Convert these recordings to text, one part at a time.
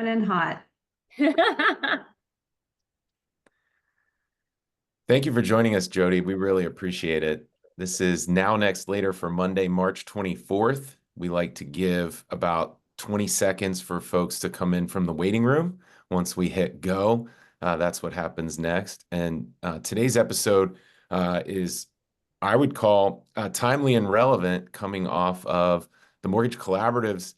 Coming in hot. Thank you for joining us, Jodi. We really appreciate it. This is Now Next Later for Monday, March 24th. We like to give about 20 seconds for folks to come in from the waiting room. Once we hit go, that's what happens next. And today's episode is, I would call, timely and relevant, coming off of the Mortgage Collaborative's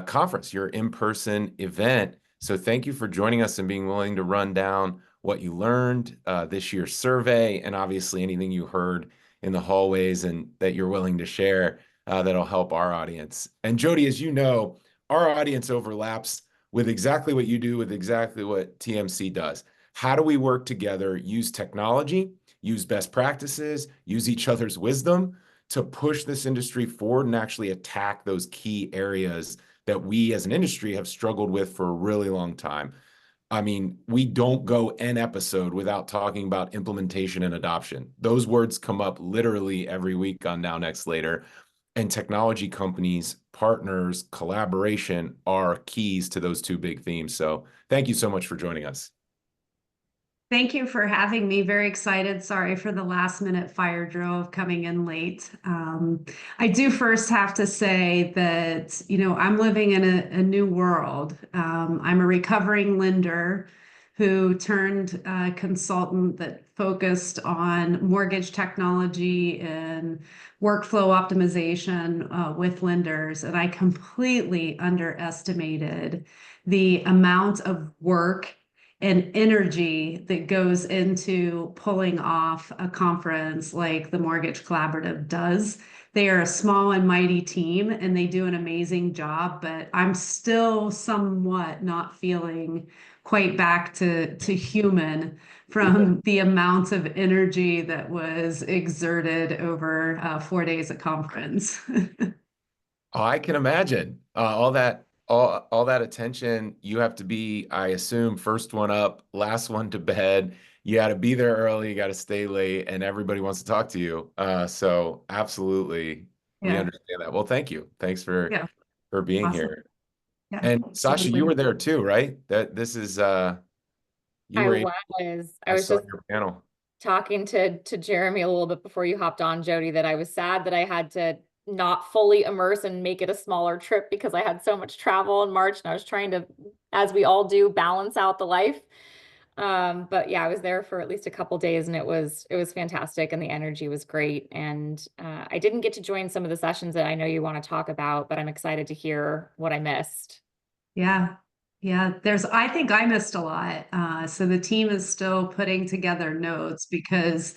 conference, your in-person event. So thank you for joining us and being willing to run down what you learned, this year's survey, and obviously anything you heard in the hallways and that you're willing to share, that'll help our audience. And Jodi, as you know, our audience overlaps with exactly what you do, with exactly what TMC does. How do we work together, use technology, use best practices, use each other's wisdom to push this industry forward and actually attack those key areas that we as an industry have struggled with for a really long time? I mean, we don't go an episode without talking about implementation and adoption. Those words come up literally every week on Now Next Later. And technology companies, partners, collaboration are keys to those two big themes. So thank you so much for joining us. Thank you for having me. Very excited. Sorry for the last minute fire drill of coming in late. I do first have to say that, I'm living in a new world. I'm a recovering lender who turned consultant that focused on mortgage technology and workflow optimization with lenders. And I completely underestimated the amount of work and energy that goes into pulling off a conference like the Mortgage Collaborative does. They are a small and mighty team and they do an amazing job, but I'm still somewhat not feeling quite back to human from the amount of energy that was exerted over 4 days of conference. Oh, I can imagine all that attention. You have to be, I assume, first one up, last one to bed. You got to be there early, you got to stay late, and everybody wants to talk to you. So absolutely, we Yeah, understand that. Well, thank you. Thanks yeah, for being awesome. here. Yeah, And Sasha, you absolutely. were there too, right? That this is you I were was. I I was saw just your panel. talking to Jeremy a little bit before you hopped on, Jodi, that I was sad that I had to not fully immerse and make it a smaller trip because I had so much travel in March and I was trying to, as we all do, balance out the life. But yeah, I was there for at least a couple days and it was fantastic and the energy was great. And I didn't get to join some of the sessions that I know you want to talk about, but I'm excited to hear what I missed. Yeah. Yeah. I think I missed a lot. So the team is still putting together notes because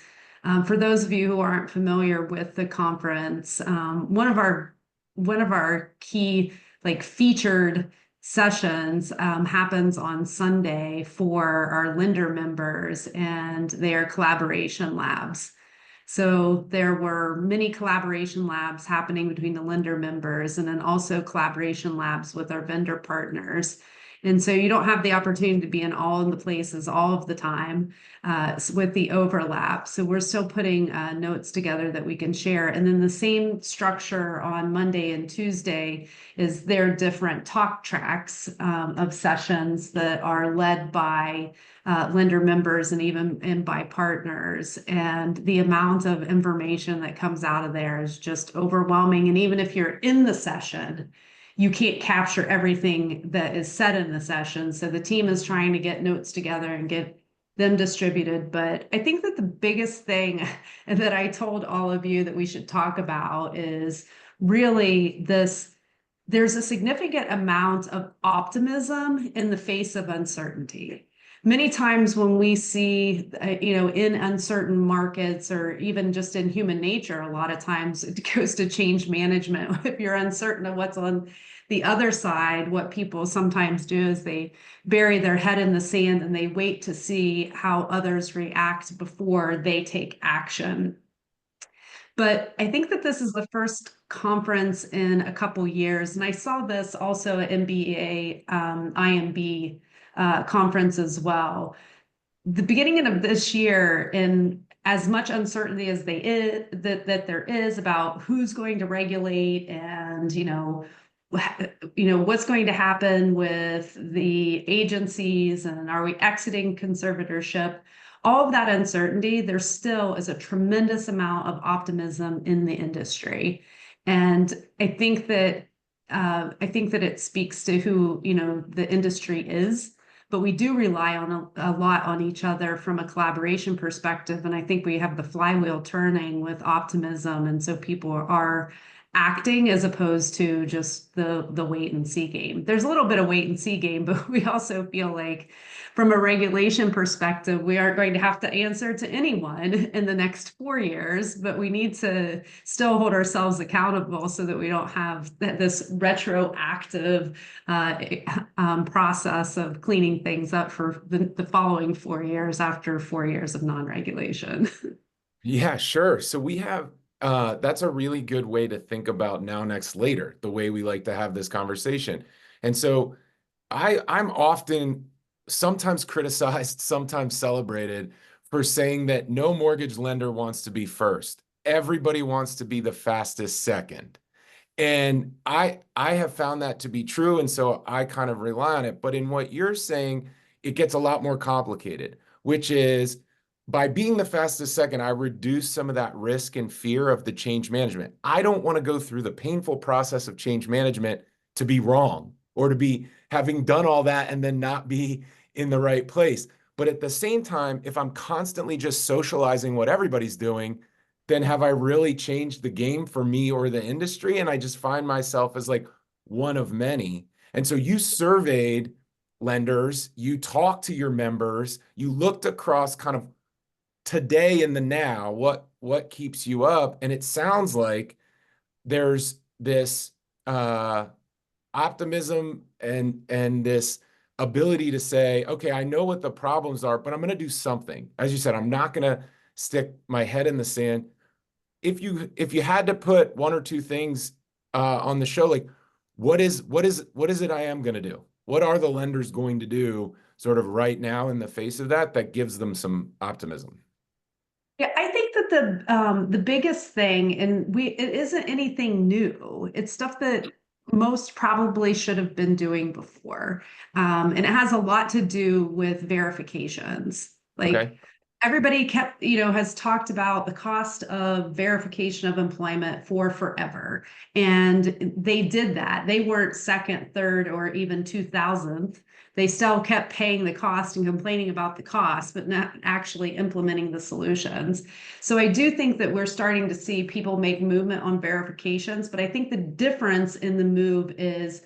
for those of you who aren't familiar with the conference, one of our key like featured sessions happens on Sunday for our lender members and their collaboration labs. So there were many collaboration labs happening between the lender members and then also collaboration labs with our vendor partners. And so you don't have the opportunity to be in all of the places all of the time with the overlap. So we're still putting notes together that we can share. And then the same structure on Monday and Tuesday is their different talk tracks of sessions that are led by lender members and by partners. And the amount of information that comes out of there is just overwhelming. And even if you're in the session, you can't capture everything that is said in the session. So the team is trying to get notes together and get them distributed. But I think that the biggest thing that I told all of you that we should talk about is really this. There's a significant amount of optimism in the face of uncertainty. Many times when we see, in uncertain markets or even just in human nature, a lot of times it goes to change management. If you're uncertain of what's on the other side, what people sometimes do is they bury their head in the sand and they wait to see how others react before they take action. But I think that this is the first conference in a couple years, and I saw this also at MBA, IMB conference as well. The beginning of this year, and as much uncertainty as that there is about who's going to regulate and what's going to happen with the agencies, and are we exiting conservatorship? All of that uncertainty, there still is a tremendous amount of optimism in the industry. And I think that it speaks to who, the industry is, but we do rely on a lot on each other from a collaboration perspective. And I think we have the flywheel turning with optimism. And so people are acting as opposed to just the wait and see game. There's a little bit of wait and see game, but we also feel like from a regulation perspective, we aren't going to have to answer to anyone in the next 4 years, but we need to still hold ourselves accountable so that we don't have this retroactive process of cleaning things up for the following 4 years after 4 years of non-regulation. Yeah, sure. So we have that's a really good way to think about now, next, later, the way we like to have this conversation. And so I'm often sometimes criticized, sometimes celebrated for saying that no mortgage lender wants to be first. Everybody wants to be the fastest second. And I have found that to be true, and so I kind of rely on it. But in what you're saying, it gets a lot more complicated, which is by being the fastest second, I reduce some of that risk and fear of the change management. I don't want to go through the painful process of change management to be wrong or to be having done all that and then not be in the right place. But at the same time, if I'm constantly just socializing what everybody's doing, then have I really changed the game for me or the industry? And I just find myself as like one of many. And so you surveyed lenders, you talked to your members, you looked across kind of today and the now, what keeps you up? And it sounds like there's this optimism and this ability to say, okay, I know what the problems are, but I'm going to do something. As you said, I'm not going to stick my head in the sand. If you had to put one or two things on the show, like what is it I am going to do? What are the lenders going to do sort of right now in the face of that gives them some optimism? Yeah, I think that the biggest thing, and it isn't anything new. It's stuff that most probably should have been doing before. And it has a lot to do with verifications. Like Okay. everybody has talked about the cost of verification of employment for forever. And they did that. They weren't second, third, or even 2000th. They still kept paying the cost and complaining about the cost, but not actually implementing the solutions. So I do think that we're starting to see people make movement on verifications, but I think the difference in the move is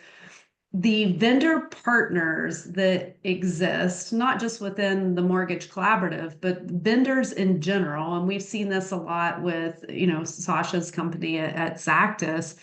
the vendor partners that exist, not just within the mortgage collaborative, but vendors in general. And we've seen this a lot with, Sasha's company at Zactus,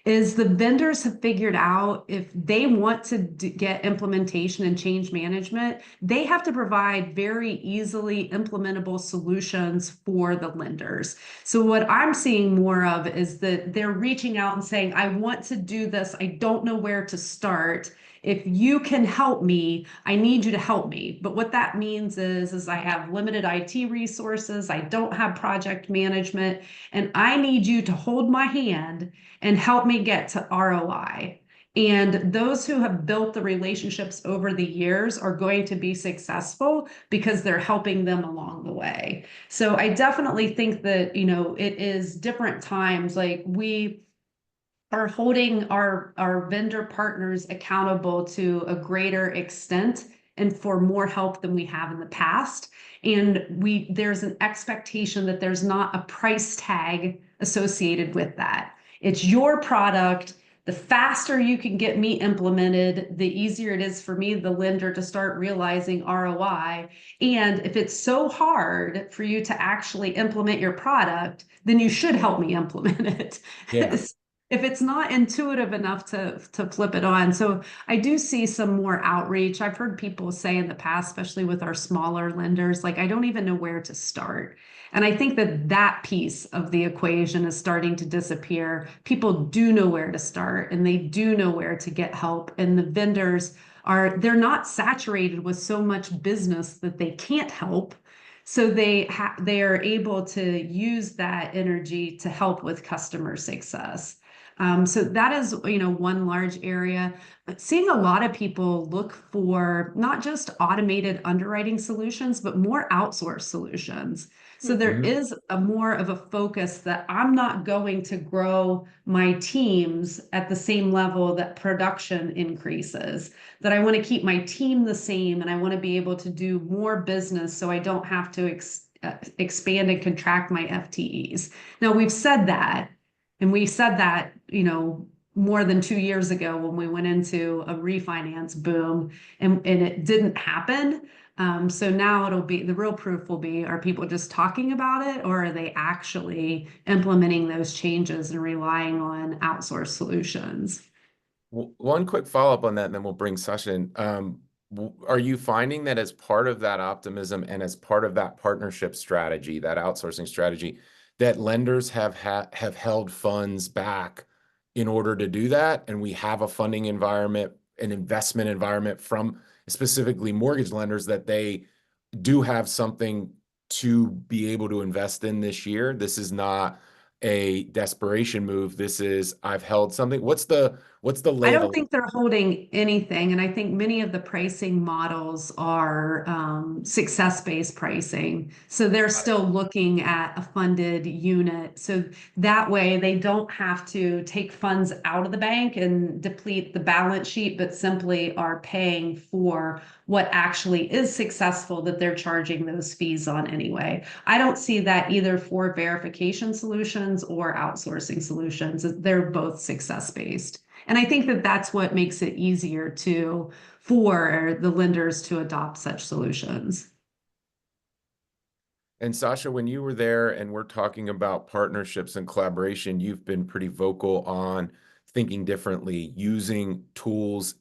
is the vendors have figured out if they want to get implementation and change management, they have to provide very easily implementable solutions for the lenders. So what I'm seeing more of is that they're reaching out and saying, I want to do this. I don't know where to start. If you can help me, I need you to help me. But what that means is I have limited IT resources. I don't have project management, and I need you to hold my hand and help me get to ROI. And those who have built the relationships over the years are going to be successful because they're helping them along the way. So I definitely think that, it is different times. Like we are holding our vendor partners accountable to a greater extent and for more help than we have in the past. And there's an expectation that there's not a price tag associated with that. It's your product. The faster you can get me implemented, the easier it is for me, the lender, to start realizing ROI. And if it's so hard for you to actually implement your product, then you should help me implement it. Yeah. If it's not intuitive enough to flip it on. So I do see some more outreach. I've heard people say in the past, especially with our smaller lenders, like, I don't even know where to start. And I think that piece of the equation is starting to disappear. People do know where to start and they do know where to get help. And the vendors they're not saturated with so much business that they can't help. So they are able to use that energy to help with customer success. So that is, one large area. But seeing a lot of people look for not just automated underwriting solutions, but more outsourced solutions. So there is a more of a focus that I'm not going to grow my teams at the same level that production increases, that I want to keep my team the same and I want to be able to do more business so I don't have to expand and contract my FTEs. Now, we've said that, and we said that, more than 2 years ago when we went into a refinance boom and it didn't happen. So now it'll be the real proof will be, are people just talking about it or are they actually implementing those changes and relying on outsourced solutions? One quick follow-up on that, and then we'll bring Sasha in. Are you finding that as part of that optimism and as part of that partnership strategy, that outsourcing strategy, that lenders have held funds back in order to do that, and we have a funding environment, an investment environment from specifically mortgage lenders that they do have something to be able to invest in this year? This is not a desperation move. This is, I've held something. What's the lay I of don't the think they're holding anything. And I think many of the pricing models are success-based pricing. So they're still looking at a funded unit. So that way they don't have to take funds out of the bank and deplete the balance sheet, but simply are paying for what actually is successful that they're charging those fees on anyway. I don't see that either for verification solutions or outsourcing solutions. They're both success-based. And I think that that's what makes it easier for the lenders to adopt such solutions. And Sasha, when you were there and we're talking about partnerships and collaboration, you've been pretty vocal on thinking differently, using tools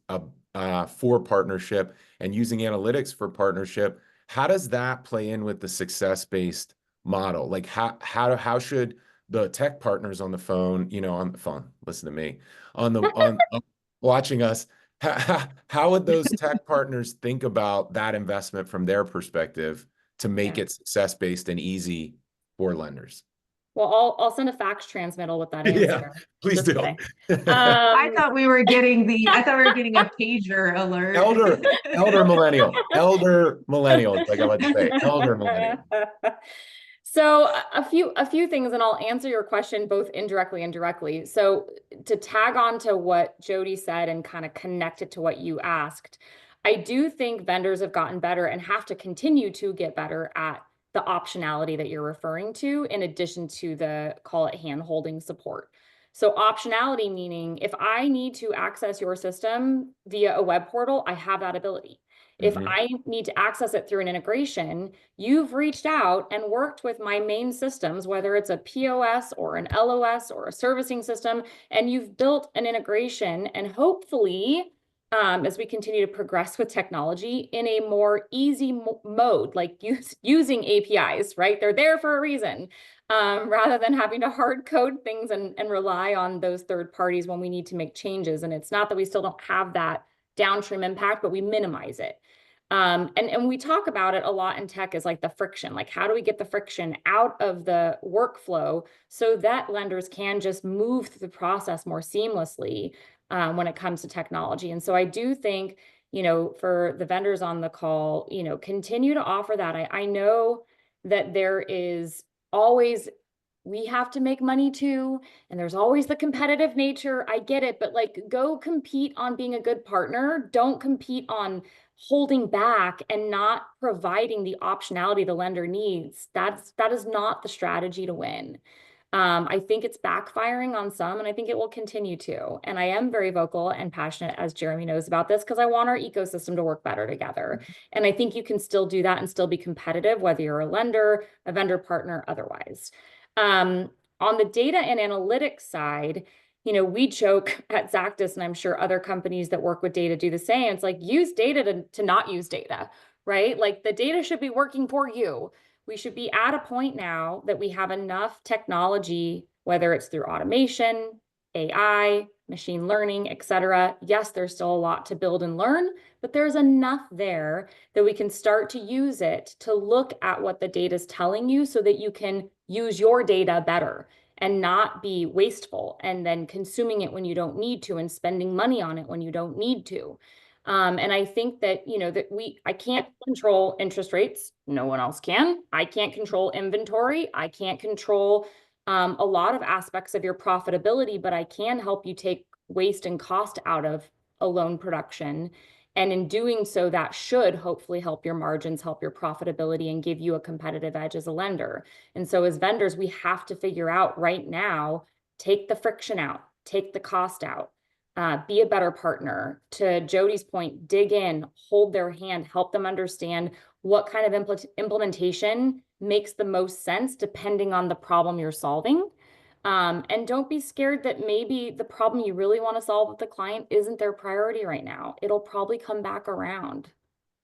for partnership and using analytics for partnership. How does that play in with the success-based model? Like how should the tech partners on the phone, listen to me, on watching us, how would those tech partners think about that investment from their perspective to make it success-based and easy for lenders? Well, I'll send a fax transmittal with that Yeah, answer. please do. I thought we were getting a pager alert. elder millennial, like I like to say, elder millennial. So a few things, and I'll answer your question both indirectly and directly. So to tag on to what Jodi said and kind of connect it to what you asked, I do think vendors have gotten better and have to continue to get better at the optionality that you're referring to, in addition to the, call it, hand-holding support. So optionality meaning if I need to access your system via a web portal, I have that ability. If I need to access it through an integration, you've reached out and worked with my main systems, whether it's a POS or an LOS or a servicing system, and you've built an integration, and hopefully, as we continue to progress with technology in a more easy mode, like using APIs, right? They're there for a reason, rather than having to hard code things and rely on those third parties when we need to make changes. And it's not that we still don't have that downstream impact, but we minimize it. And we talk about it a lot in tech as like the friction, like how do we get the friction out of the workflow so that lenders can just move through the process more seamlessly when it comes to technology. And so I do think, for the vendors on the call, continue to offer that. I know that there is always, we have to make money too, and there's always the competitive nature. I get it, but like, go compete on being a good partner. Don't compete on holding back and not providing the optionality the lender needs. That is not the strategy to win. I think it's backfiring on some, and I think it will continue to. And I am very vocal and passionate, as Jeremy knows, about this, because I want our ecosystem to work better together. And I think you can still do that and still be competitive, whether you're a lender, a vendor partner, otherwise. On the data and analytics side, we joke at Zactus, and I'm sure other companies that work with data do the same. It's like, use data to not use data, right? Like, the data should be working for you. We should be at a point now that we have enough technology, whether it's through automation, AI, machine learning, et cetera. Yes, there's still a lot to build and learn, but there's enough there that we can start to use it to look at what the data is telling you so that you can use your data better and not be wasteful and then consuming it when you don't need to and spending money on it when you don't need to. And I think that, you know, that I can't control interest rates. No one else can. I can't control inventory. I can't control a lot of aspects of your profitability, but I can help you take waste and cost out of a loan production. And in doing so, that should hopefully help your margins, help your profitability, and give you a competitive edge as a lender. And so as vendors, we have to figure out right now, take the friction out, take the cost out, be a better partner. To Jodi's point, dig in, hold their hand, help them understand what kind of implementation makes the most sense depending on the problem you're solving. And don't be scared that maybe the problem you really want to solve with the client isn't their priority right now. It'll probably come back around.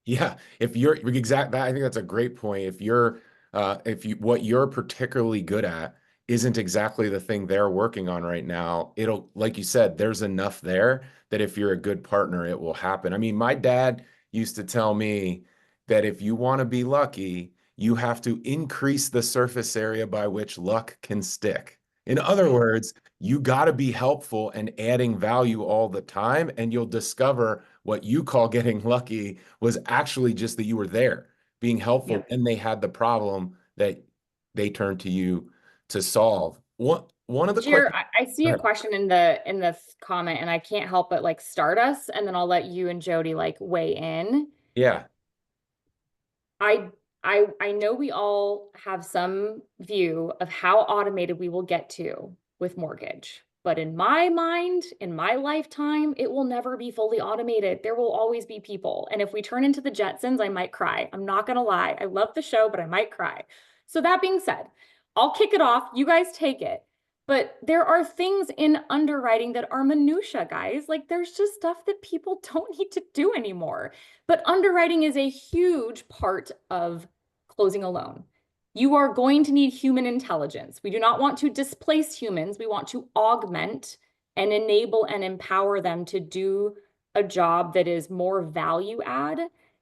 Yeah, if you're exact, I think that's a great point. If what you're particularly good at isn't exactly the thing they're working on right now, it'll, like you said, there's enough there that if you're a good partner, it will happen. I mean, my dad used to tell me that if you want to be lucky, you have to increase the surface area by which luck can stick. In other words, you got to be helpful and adding value all the time, and you'll discover what you call getting lucky was actually just that you were there being helpful when they had the problem that they turned to you to solve. One of the quick, I see a question in the comment, and I can't help but like start us, and then I'll let you and Jodi like weigh in. yeah, I know we all have some view of how automated we will get to with mortgage. But in my mind, in my lifetime, it will never be fully automated. There will always be people. And if we turn into the Jetsons, I might cry. I'm not going to lie. I love the show, but I might cry. So that being said, I'll kick it off. You guys take it. But there are things in underwriting that are minutia, guys. Like there's just stuff that people don't need to do anymore. But underwriting is a huge part of closing a loan. You are going to need human intelligence. We do not want to displace humans. We want to augment and enable and empower them to do a job that is more value add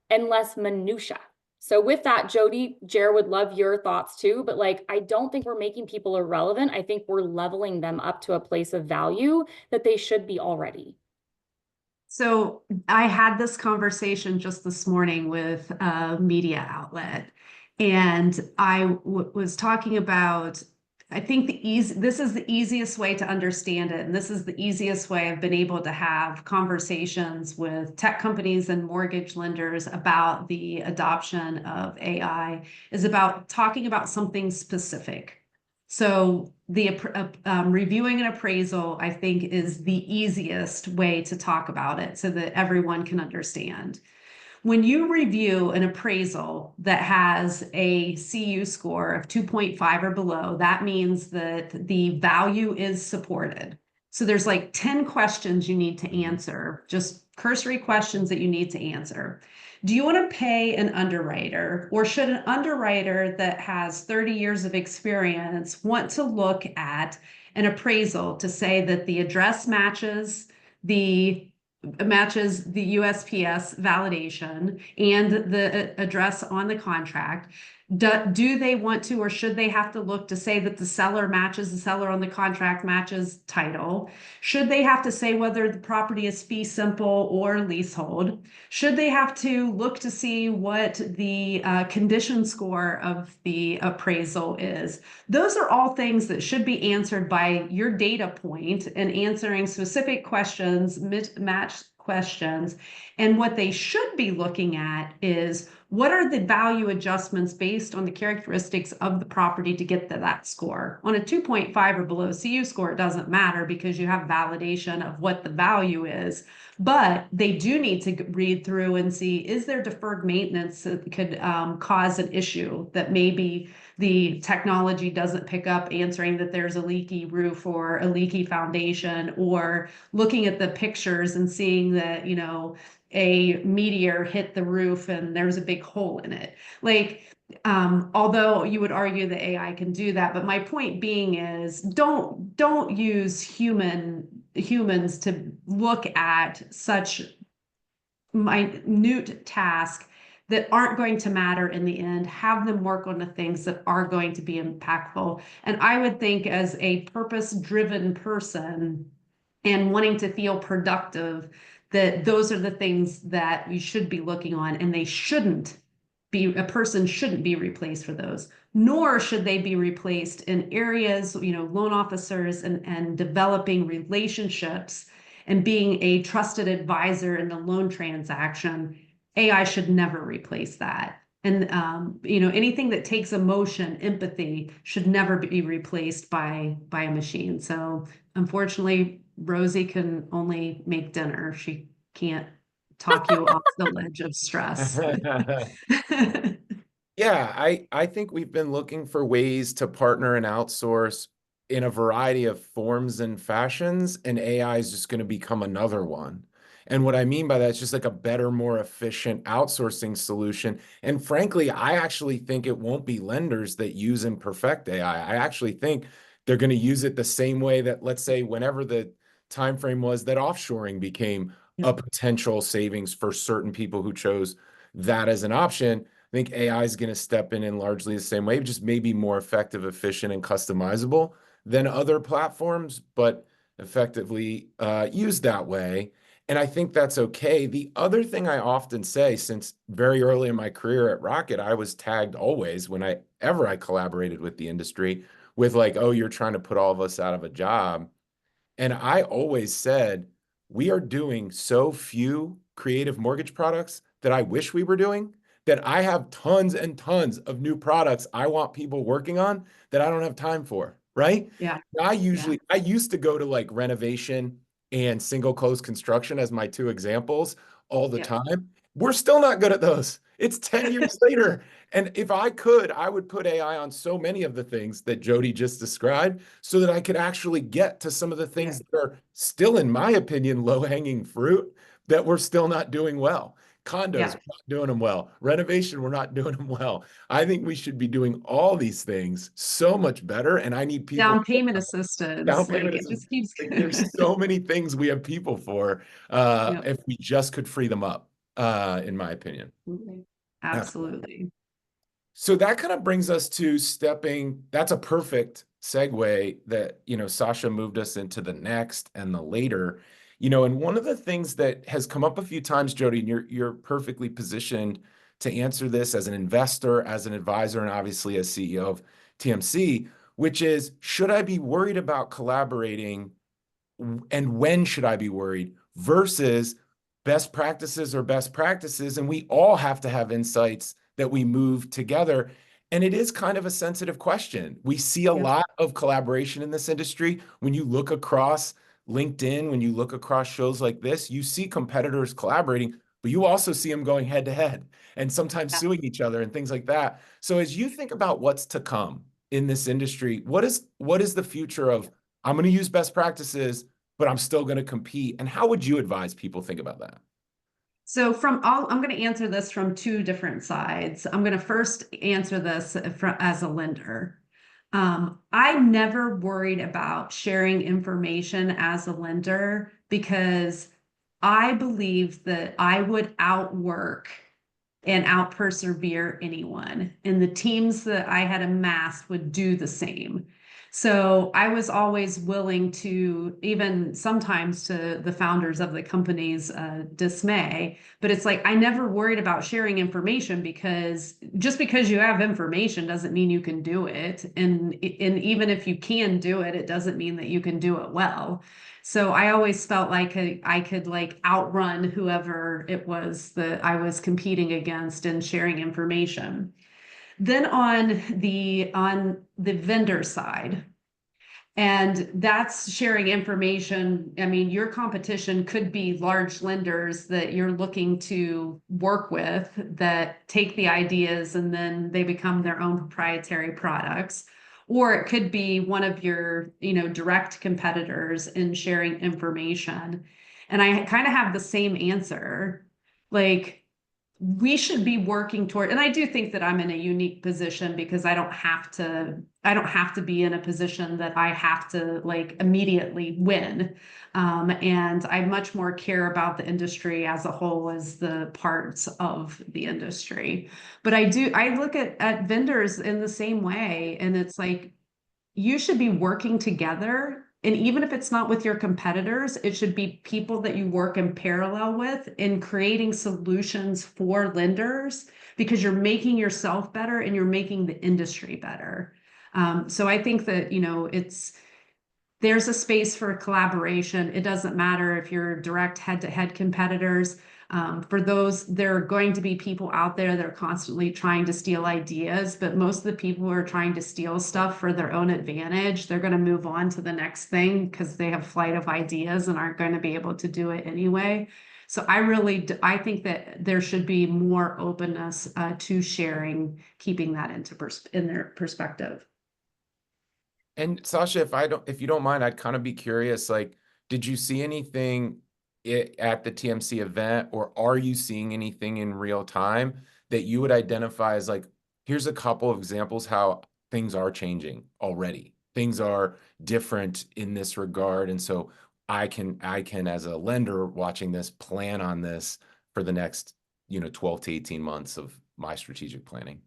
and less minutia. So with that, Jodi, Jer would love your thoughts too, but like, I don't think we're making people irrelevant. I think we're leveling them up to a place of value that they should be already. So I had this conversation just this morning with a media outlet, and I was talking about, I think this is the easiest way to understand it. And this is the easiest way I've been able to have conversations with tech companies and mortgage lenders about the adoption of AI, is about talking about something specific. So the reviewing an appraisal, I think, is the easiest way to talk about it so that everyone can understand. When you review an appraisal that has a CU score of 2.5 or below, that means that the value is supported. So there's like 10 questions you need to answer, just cursory questions that you need to answer. Do you want to pay an underwriter, or should an underwriter that has 30 years of experience want to look at an appraisal to say that the address matches the USPS validation and the address on the contract? Do they want to, or should they have to look to say that the seller matches, the seller on the contract matches title? Should they have to say whether the property is fee simple or leasehold? Should they have to look to see what the condition score of the appraisal is? Those are all things that should be answered by your data point and answering specific questions, match questions. And what they should be looking at is, what are the value adjustments based on the characteristics of the property to get to that score? On a 2.5 or below CU score, it doesn't matter because you have validation of what the value is. But they do need to read through and see, is there deferred maintenance that could cause an issue that maybe the technology doesn't pick up, answering that there's a leaky roof or a leaky foundation, or looking at the pictures and seeing that, you know, a meteor hit the roof and there's a big hole in it. Like, although you would argue that AI can do that, but my point being is, don't use humans to look at such minute task that aren't going to matter in the end, have them work on the things that are going to be impactful. And I would think, as a purpose-driven person and wanting to feel productive, that those are the things that you should be looking on, and a person shouldn't be replaced for those, nor should they be replaced in areas, loan officers and developing relationships and being a trusted advisor in the loan transaction. AI should never replace that. And, anything that takes emotion, empathy should never be replaced by a machine. So unfortunately, Rosie can only make dinner. She can't talk you off the ledge of stress. Yeah, I think we've been looking for ways to partner and outsource in a variety of forms and fashions, and AI is just going to become another one. And what I mean by that is just like a better, more efficient outsourcing solution. And frankly, I actually think it won't be lenders that use and perfect AI. I actually think they're going to use it the same way that, let's say, whenever the time frame was that offshoring became a potential savings for certain people who chose that as an option. I think AI is going to step in largely the same way, just maybe more effective, efficient, and customizable than other platforms, but effectively used that way. And I think that's okay. The other thing I often say, since very early in my career at Rocket, I was tagged always whenever I collaborated with the industry with like, oh, you're trying to put all of us out of a job. And I always said, we are doing so few creative mortgage products that I wish we were doing, that I have tons and tons of new products I want people working on that I don't have time for, right? Yeah. I used to go to like renovation and single close construction as my two examples all the time. We're still not good at those. It's 10 years later. And if I could, I would put AI on so many of the things that Jodi just described so that I could actually get to some of the things that are still, in my opinion, low-hanging fruit that we're still not doing well. Condos, we're not doing them well. Renovation, we're not doing them well. I think we should be doing all these things so much better. And I need people. Down payment assistance. It just keeps. Like, there's so many things we have people for if we just could free them up, in my opinion. Absolutely. So that kind of brings us to that's a perfect segue that, Sasha moved us into the next and the later, and one of the things that has come up a few times, Jodi, and you're perfectly positioned to answer this as an investor, as an advisor, and obviously as CEO of TMC, which is, should I be worried about collaborating, and when should I be worried, versus best practices are best practices, and we all have to have insights that we move together. And it is kind of a sensitive question. We see a lot of collaboration in this industry. When you look across LinkedIn, when you look across shows like this, you see competitors collaborating, but you also see them going head to head and sometimes suing each other and things like that. So as you think about what's to come in this industry, what is the future of, I'm going to use best practices, but I'm still going to compete? And how would you advise people think about that? So I'm going to answer this from two different sides. I'm going to first answer this as a lender. I never worried about sharing information as a lender because I believe that I would outwork and out persevere anyone. And the teams that I had amassed would do the same. So I was always willing to, even sometimes to the founders of the company's dismay, but it's like I never worried about sharing information, because just because you have information doesn't mean you can do it. And even if you can do it, it doesn't mean that you can do it well. So I always felt like I could like outrun whoever it was that I was competing against in sharing information. Then on the vendor side, and that's sharing information. I mean, your competition could be large lenders that you're looking to work with that take the ideas and then they become their own proprietary products. Or it could be one of your, direct competitors in sharing information. And I kind of have the same answer. Like, we should be working toward, and I do think that I'm in a unique position because I don't have to be in a position that I have to like immediately win. And I much more care about the industry as a whole as the parts of the industry. But I look at vendors in the same way, and it's like, you should be working together. And even if it's not with your competitors, it should be people that you work in parallel with in creating solutions for lenders because you're making yourself better and you're making the industry better. So I think that, there's a space for collaboration. It doesn't matter if you're direct head-to-head competitors. For those, there are going to be people out there that are constantly trying to steal ideas, but most of the people who are trying to steal stuff for their own advantage, they're going to move on to the next thing because they have flight of ideas and aren't going to be able to do it anyway. So I think that there should be more openness to sharing, keeping that in their perspective. And Sasha, if you don't mind, I'd kind of be curious, like, did you see anything at the TMC event, or are you seeing anything in real time that you would identify as like, here's a couple of examples how things are changing already. Things are different in this regard. And so I can, as a lender watching this, plan on this for the next, 12 to 18 months of my strategic planning.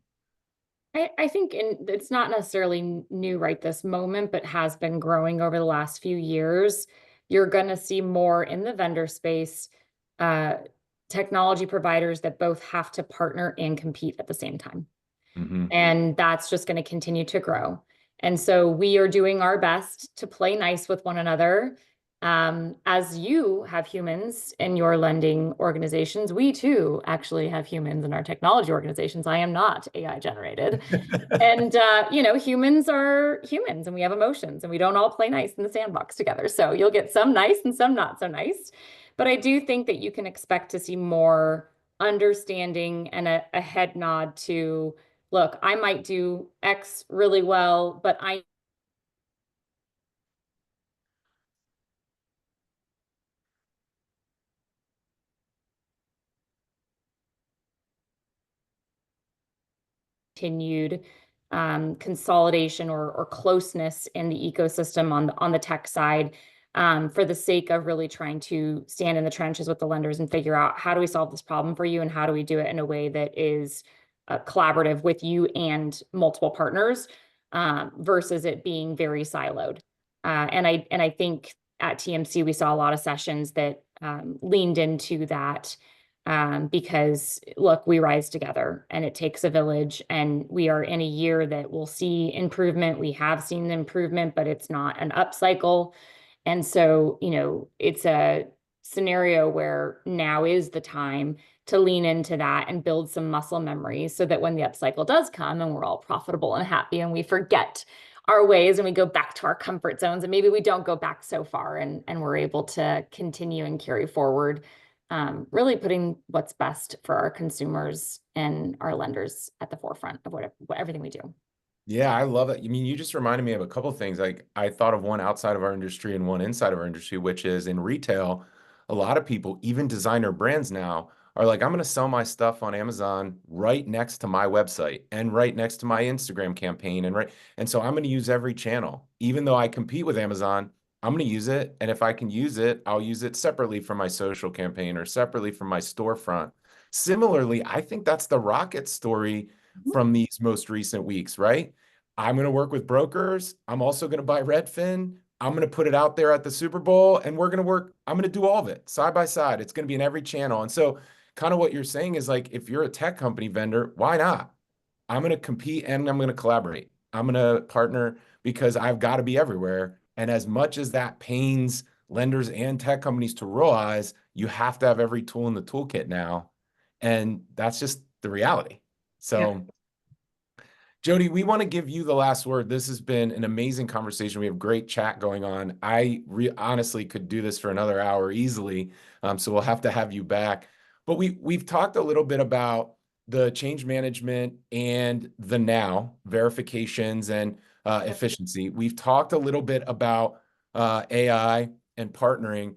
I think it's not necessarily new right this moment, but has been growing over the last few years. You're going to see more in the vendor space, technology providers that both have to partner and compete at the same time. Mm-hmm. And that's just going to continue to grow. And so we are doing our best to play nice with one another. As you have humans in your lending organizations, we too actually have humans in our technology organizations. I am not AI generated. And, humans are humans and we have emotions and we don't all play nice in the sandbox together. So you'll get some nice and some not so nice. But I do think that you can expect to see more understanding and a head nod to, look, I might do X really well, but I continued consolidation or closeness in the ecosystem on the tech side, for the sake of really trying to stand in the trenches with the lenders and figure out, how do we solve this problem for you and how do we do it in a way that is collaborative with you and multiple partners, versus it being very siloed. And I think at TMC we saw a lot of sessions that leaned into that, because look, we rise together and it takes a village, and we are in a year that will see improvement. We have seen the improvement, but it's not an upcycle. And so, it's a scenario where now is the time to lean into that and build some muscle memory so that when the upcycle does come and we're all profitable and happy and we forget our ways and we go back to our comfort zones, and maybe we don't go back so far, and we're able to continue and carry forward, really putting what's best for our consumers and our lenders at the forefront of everything we do. Yeah, I love it. I mean, you just reminded me of a couple of things. Like, I thought of one outside of our industry and one inside of our industry, which is in retail. A lot of people, even designer brands now, are like, I'm going to sell my stuff on Amazon right next to my website and right next to my Instagram campaign. And so I'm going to use every channel. Even though I compete with Amazon, I'm going to use it. And if I can use it, I'll use it separately from my social campaign or separately from my storefront. Similarly, I think that's the rocket story from these most recent weeks, right? I'm going to work with brokers. I'm also going to buy Redfin. I'm going to put it out there at the Super Bowl, and I'm going to do all of it side by side. It's going to be in every channel. And so kind of what you're saying is, like, if you're a tech company vendor, why not? I'm going to compete and I'm going to collaborate. I'm going to partner because I've got to be everywhere. And as much as that pains lenders and tech companies to realize, you have to have every tool in the toolkit now. And that's just the reality. So, Jodi, we want to give you the last word. This has been an amazing conversation. We have great chat going on. I honestly could do this for another hour easily. So we'll have to have you back. But we've talked a little bit about the change management and the now verifications and efficiency. We've talked a little bit about AI and partnering.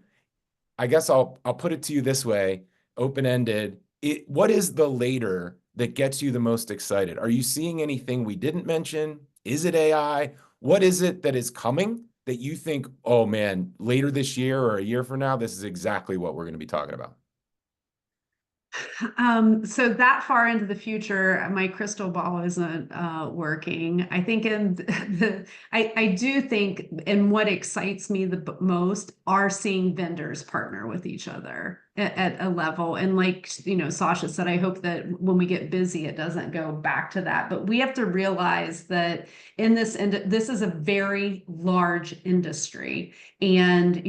I guess I'll put it to you this way, open-ended. what is the later that gets you the most excited? Are you seeing anything we didn't mention? Is it AI? What is it that is coming that you think, oh man, later this year or a year from now, this is exactly what we're going to be talking about? So that far into the future, my crystal ball isn't working. I think I do think, and what excites me the most are seeing vendors partner with each other at a level. And like, Sasha said, I hope that when we get busy, it doesn't go back to that. But we have to realize that this is a very large industry. And,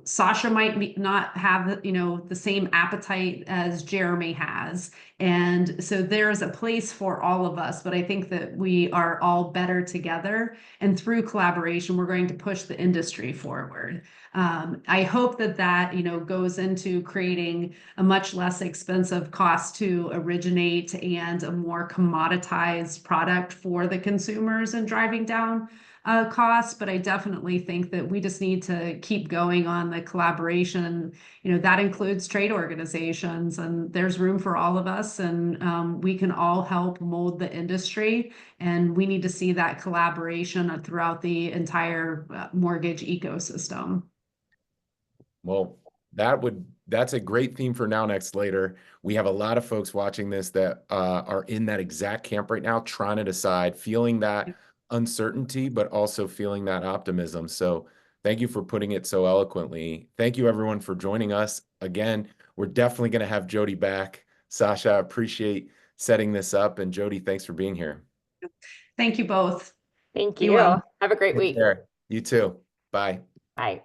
Sasha might not have, the same appetite as Jeremy has. And so there's a place for all of us, but I think that we are all better together. And through collaboration, we're going to push the industry forward. I hope that goes into creating a much less expensive cost to originate and a more commoditized product for the consumers and driving down costs. But I definitely think that we just need to keep going on the collaboration. That includes trade organizations, and there's room for all of us, and we can all help mold the industry. And we need to see that collaboration throughout the entire mortgage ecosystem. Well, that's a great theme for Now Next Later. We have a lot of folks watching this that are in that exact camp right now, trying to decide, feeling that uncertainty, but also feeling that optimism. So thank you for putting it so eloquently. Thank you everyone for joining us. Again, we're definitely going to have Jodi back. Sasha, I appreciate setting this up. And Jodi, thanks for being here. Thank you both. Thank Be you. well. Have a great Take week. care. You too. Bye. Bye.